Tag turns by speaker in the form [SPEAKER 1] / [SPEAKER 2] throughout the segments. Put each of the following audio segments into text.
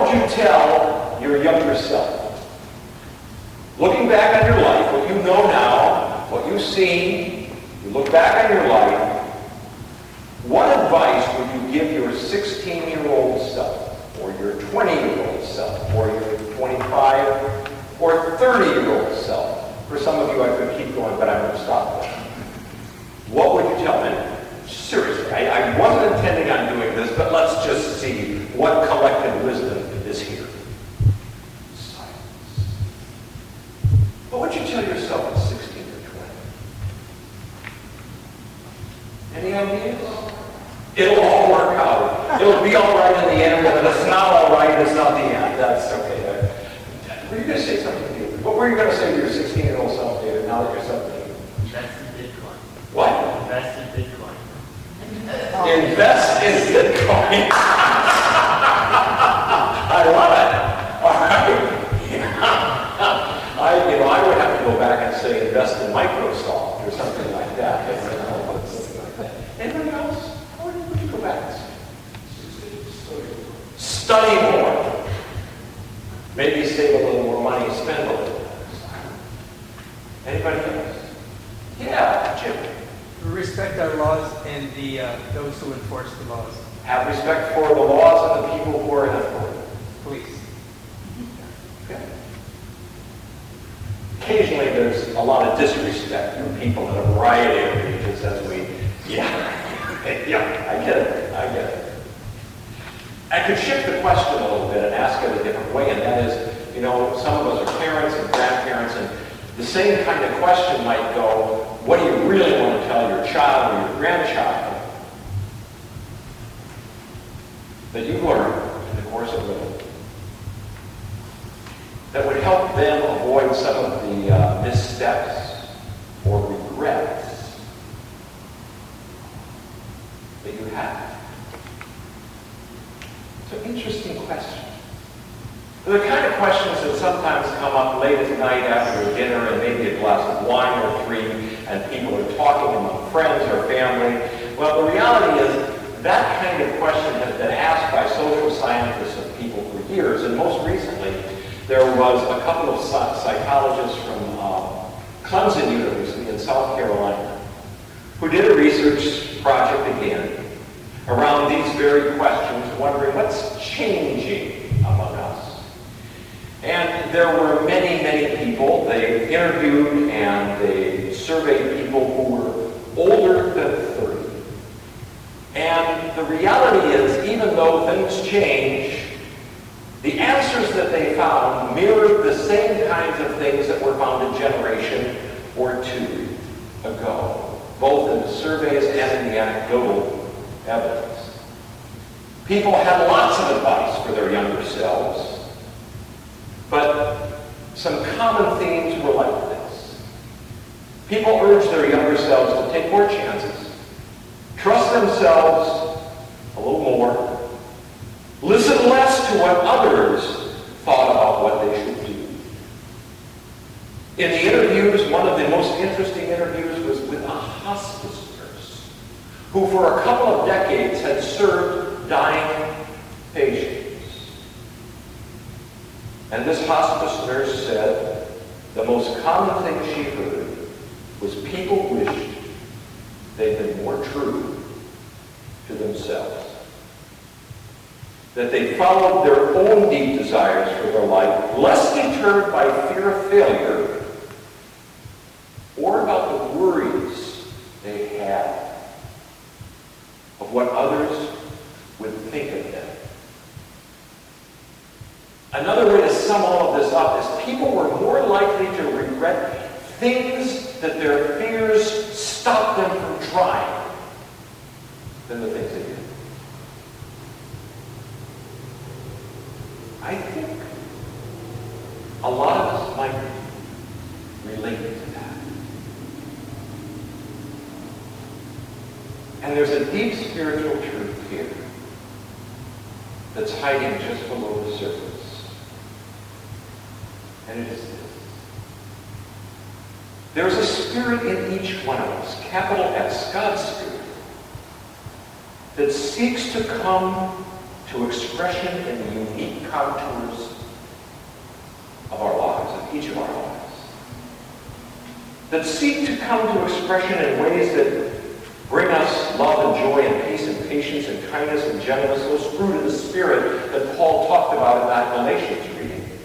[SPEAKER 1] would you tell your younger self? Looking back on your life, what you know now, what you've seen, you look back on your life, what advice would you give your 16-year-old self, or your 20-year-old self, or your 25 or 30-year-old self? For some of you, I could keep going, but I'm going to stop there. What would you tell them? Seriously, I wasn't intending on doing this, but let's just see what collective wisdom is here. Silence. What would you tell yourself at 16 or 20? Any ideas? It'll all work out. It'll be all right in the end, and if it's not all right, it's not the end. That's okay. Were you going to say something, David? What were you going to say to your 16-year-old self, David, now that you're 17?
[SPEAKER 2] Invest in Bitcoin.
[SPEAKER 1] What?
[SPEAKER 2] Invest in Bitcoin.
[SPEAKER 1] Invest in Bitcoin. I love it. All right. I would have to go back and say invest in Microsoft or something like that. Anybody else? What would you go back and say? Study more. Maybe save a little more money, spend a little less. Anybody else? Yeah, Jim.
[SPEAKER 3] Respect our laws and those who enforce the laws.
[SPEAKER 1] Have respect for the laws and the people who are in authority.
[SPEAKER 3] Please.
[SPEAKER 1] Okay. Occasionally there's a lot of disrespect from people in a variety of regions as we, yeah, I get it. I could shift the question a little bit and ask it a different way, and that is, some of us are parents and grandparents, and the same kind of question might go, what do you really want to tell your child or your grandchild that you've learned in the course of living that would help them avoid some of the missteps or regrets that you have? It's an interesting question. They're the kind of questions that sometimes come up late at night after dinner and maybe a glass of wine or three, and people are talking among friends or family. Well, the reality is that kind of question has been asked by social scientists of people for years, and most recently there was a couple of psychologists from Clemson University in South Carolina who did a research project again around these very questions, wondering what's changing among us. And there were many, many people they interviewed, and they surveyed people who were older than 30. And the reality is, even though things change, the answers that they found mirrored the same kinds of things that were found a generation or two ago, both in the surveys and in the anecdotal evidence. People had lots of advice for their younger selves, but some common themes were like this. People urged their younger selves to take more chances, trust themselves a little more, listen less to what others thought about what they should do. In the interviews, one of the most interesting interviews was with a hospice nurse who for a couple of decades had served dying patients. And this hospice nurse said the most common thing she heard was people wished they'd been more true to themselves. That they followed their own deep desires for their life, less deterred by fear of failure or about the worries they had of what others would think of them. Another way to sum all of this up is people were more likely to regret things that their fears stopped them from trying than the things they did. I think a lot of us might relate to that. And there's a deep spiritual truth here that's hiding just below the surface. And it is this. There's a spirit in each one of us, capital S, God's Spirit, that seeks to come to expression in the unique contours of our lives, of each of our lives, that seek to come to expression in ways that bring us love and joy and peace and patience and kindness and gentleness, those fruit of the Spirit that Paul talked about in that Galatians reading.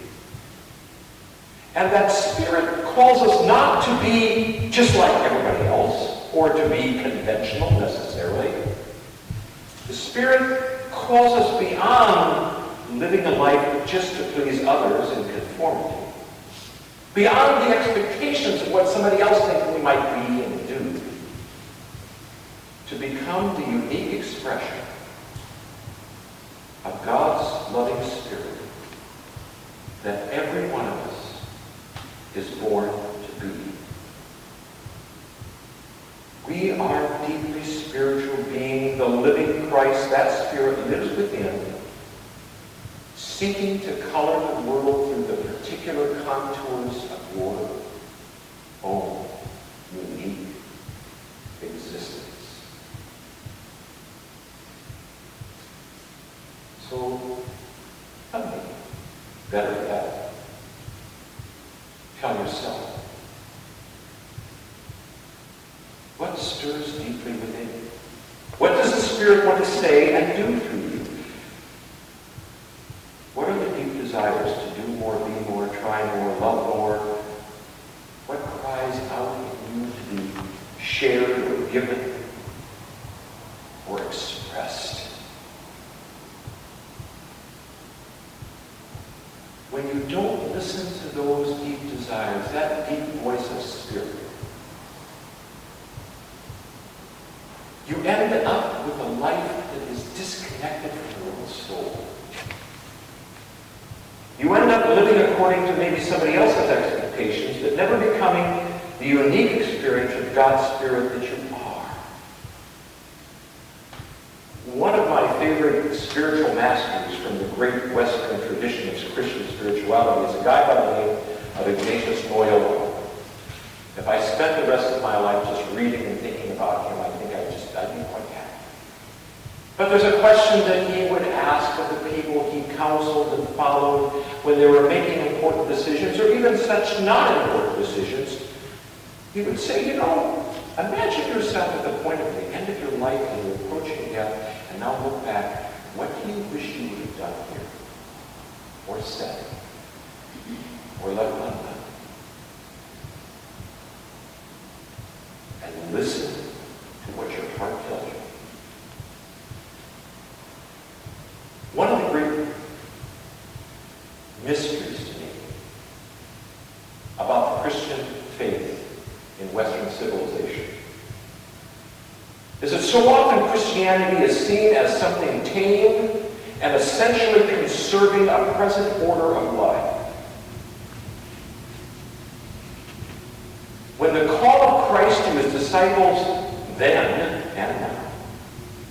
[SPEAKER 1] And that Spirit calls us not to be just like everybody else or to be conventional necessarily. The Spirit calls us beyond living a life just to please others in conformity, beyond the expectations of what somebody else thinks we might be and do, to become the unique expression of God's loving Spirit that every one of us is born to be. We are deeply spiritual beings. The living Christ, that Spirit lives within, seeking to color the world through the particular contours of your own unique existence. So, tell me, better yet, tell yourself, what stirs deeply within you? What does the Spirit want to say and do through you? What are the deep desires to do more, be more, try more, love more? What cries out in you to be shared or given or expressed? When you don't listen to those deep desires, that deep voice of Spirit, you end up with a life that is disconnected from your own soul. You end up living according to maybe somebody else's expectations, but never becoming the unique experience of God's Spirit that you are. One of my favorite spiritual masters from the great Western tradition of Christian spirituality is a guy by the name of Ignatius Loyola. If I spent the rest of my life just reading and thinking about him, I think I'd be quite happy. But there's a question that he would ask of the people he counseled and followed when they were making important decisions, or even such not important decisions. He would say, imagine yourself at the point of the end of your life and you're approaching death, and now look back. What do you wish you would have done here? Or said? Or left undone? And listen to what your heart tells you. One of the great mysteries to me about the Christian faith in Western civilization is that so often Christianity is seen as something tame and essentially conserving a present order of life. When the call of Christ to his disciples then and now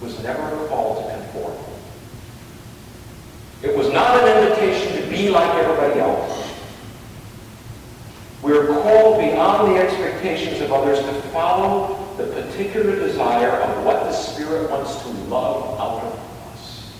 [SPEAKER 1] was never a call to conform. It was not an invitation to be like everybody else. We are called beyond the expectations of others to follow the particular desire of what the Spirit wants to love out of us.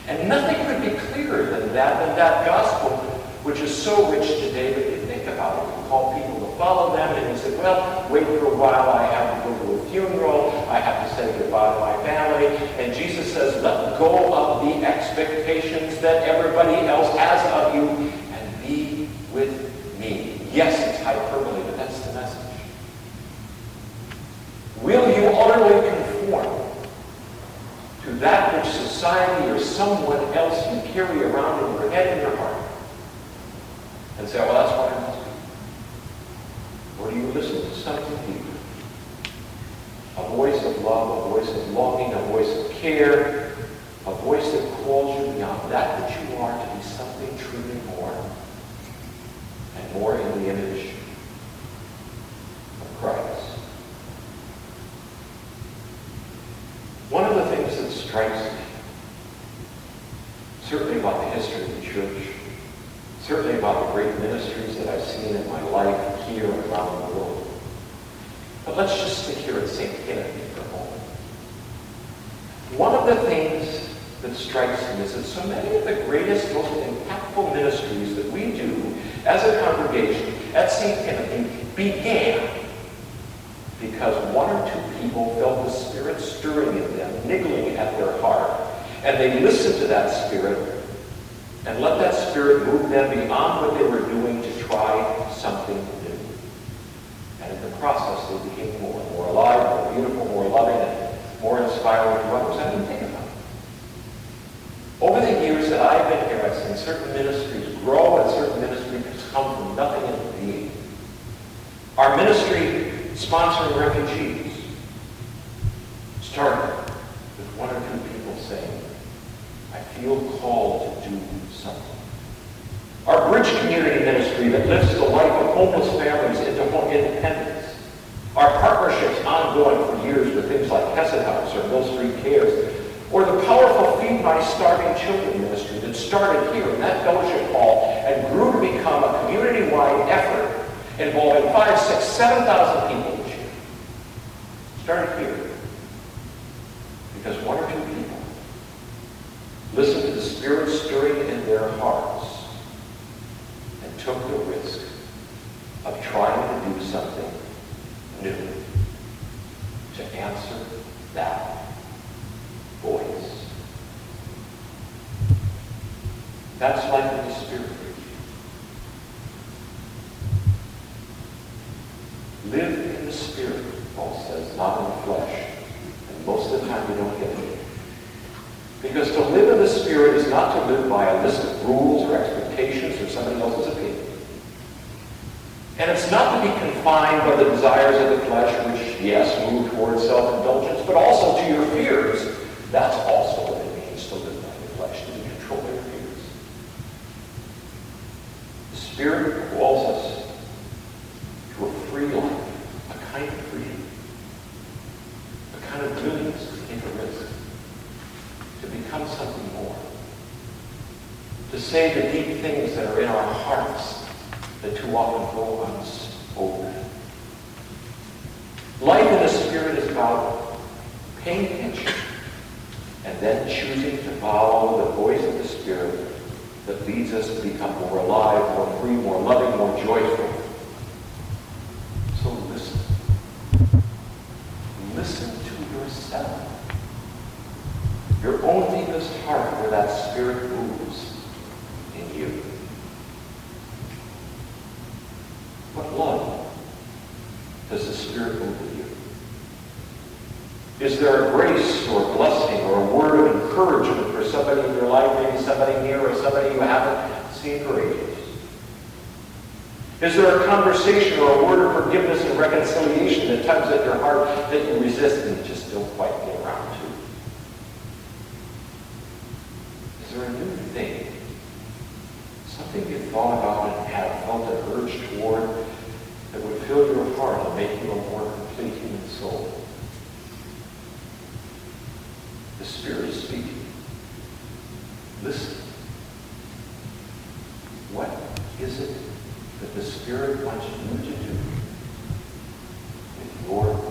[SPEAKER 1] And nothing could be clearer than that gospel, which is so rich today. But you think about it. You call people to follow them, and you say, well, wait for a while. I have to go to a funeral. I have to say goodbye to my family. And Jesus says, let go of the expectations that everybody else has of you and be with me. Yes, it's hyperbole, but that's the message. Will you utterly conform to that which society or someone else you carry around in your head and your heart and say, well, that's what I must be? Or do you listen to something deeper? A voice of love, a voice of longing, a voice of care, a voice that calls you beyond that which you are to be something truly more and more in the image of Christ. One of the things that strikes me, certainly about the history of the church, certainly about the great ministries that I've seen in my life here and around the world, but let's just stick here at St. Kennedy for a moment. One of the things that strikes me is that so many of the greatest, most impactful ministries that we do as a congregation at St. Timothy began because one or two people felt the Spirit stirring in them, niggling at their heart, and they listened to that Spirit and let that Spirit move them beyond what they were doing to try something new. And in the process, they became more and more alive, more beautiful, more loving, and more inspiring to others. I mean, think about it. Over the years that I've been here, I've seen certain ministries grow and certain ministries come from nothing into being. Our ministry sponsoring refugees started with one or two people saying, I feel called to do something. Our Bridge Community Ministry that lifts the life of homeless families into home independence. Our partnerships ongoing for years with things like Hesed House or Mill Street Cares, or the powerful Feed My Starving Children ministry that started here in that fellowship hall and grew to become a community-wide effort involving 5, 6, 7,000 people this year. Started here because one or two people listened to the Spirit stirring in their hearts and took the risk of trying to do something new to answer that voice. That's life in the Spirit. Live in the Spirit, Paul says, not in the flesh. And most of the time you don't get it. Because to live in the Spirit is not to live by a list of rules or expectations or somebody else's opinion. And it's not to be confined by the desires of the flesh, which, yes, move towards self-indulgence, but also to your fears. That's also what it means to live by the flesh, to be controlled by your fears. The Spirit calls us to a free life, a kind of freedom, a kind of willingness to take a risk, to become something more, to say the deep things that are in our hearts that too often go unspoken. Life in the Spirit is about paying attention and then choosing to follow the voice of the Spirit that leads us to become more alive, more free, more loving, more joyful. So listen. Listen to yourself. Your own deepest heart where that Spirit moves in you. What love does the Spirit move in you? Is there a grace or a blessing or a word of encouragement for somebody in your life, maybe somebody near or somebody you haven't seen for ages? Is there a conversation or a word of forgiveness and reconciliation that tugs at your heart that you resist and just don't quite get around to? Is there a new thing? Something you thought about and have felt an urge toward that would fill your heart and make you a more complete human soul? The Spirit is speaking. Listen. What is it that the Spirit wants you to do with your